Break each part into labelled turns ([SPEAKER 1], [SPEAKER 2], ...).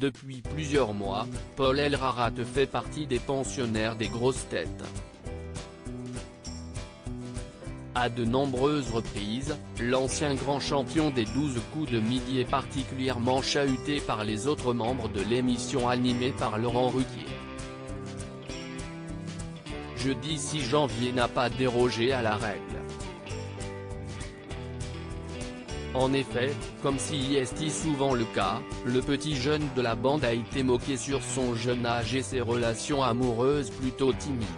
[SPEAKER 1] Depuis plusieurs mois, Paul Elrarat fait partie des pensionnaires des grosses têtes. À de nombreuses reprises, l'ancien grand champion des 12 coups de midi est particulièrement chahuté par les autres membres de l'émission animée par Laurent Ruquier. Jeudi 6 janvier n'a pas dérogé à la règle. En effet, comme si est souvent le cas, le petit jeune de la bande a été moqué sur son jeune âge et ses relations amoureuses plutôt timides.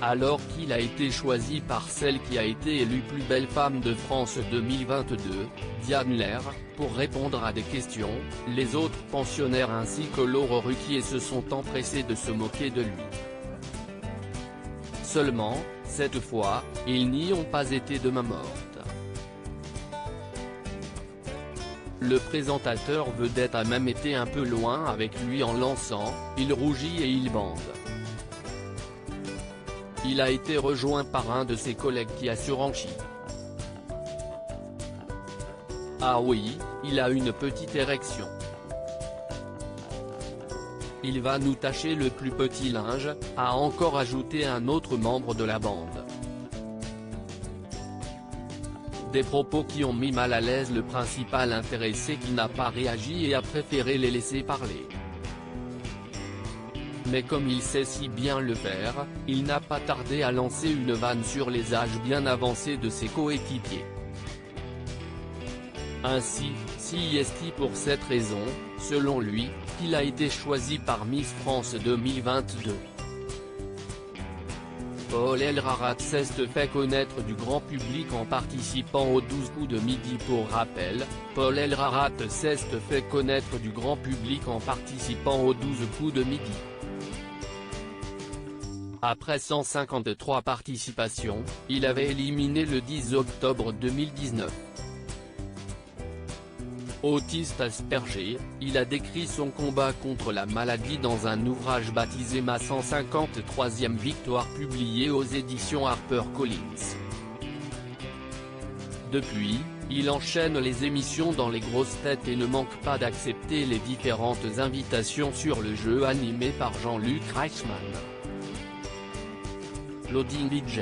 [SPEAKER 1] Alors qu'il a été choisi par celle qui a été élue plus belle femme de France 2022, Diane Lair, pour répondre à des questions, les autres pensionnaires ainsi que Laurent Ruquier se sont empressés de se moquer de lui. Seulement, cette fois, ils n'y ont pas été de main morte. Le présentateur vedette a même été un peu loin avec lui en lançant « Il rougit et il bande ». Il a été rejoint par un de ses collègues qui a surenchi. Ah oui, il a une petite érection. Il va nous tacher le plus petit linge, a encore ajouté un autre membre de la bande. Des propos qui ont mis mal à l'aise le principal intéressé qui n'a pas réagi et a préféré les laisser parler. Mais comme il sait si bien le faire, il n'a pas tardé à lancer une vanne sur les âges bien avancés de ses coéquipiers. Ainsi, si est pour cette raison, selon lui, qu'il a été choisi par Miss France 2022. Paul Elrarat s'est fait connaître du grand public en participant aux 12 coups de midi. Pour rappel, Paul Elrarat s'est fait connaître du grand public en participant aux 12 coups de midi. Après 153 participations, il avait éliminé le 10 octobre 2019. Autiste Asperger, il a décrit son combat contre la maladie dans un ouvrage baptisé Ma 153e victoire publié aux éditions HarperCollins. Depuis, il enchaîne les émissions dans les grosses têtes et ne manque pas d'accepter les différentes invitations sur le jeu animé par Jean-Luc Reichmann. Loading DJ.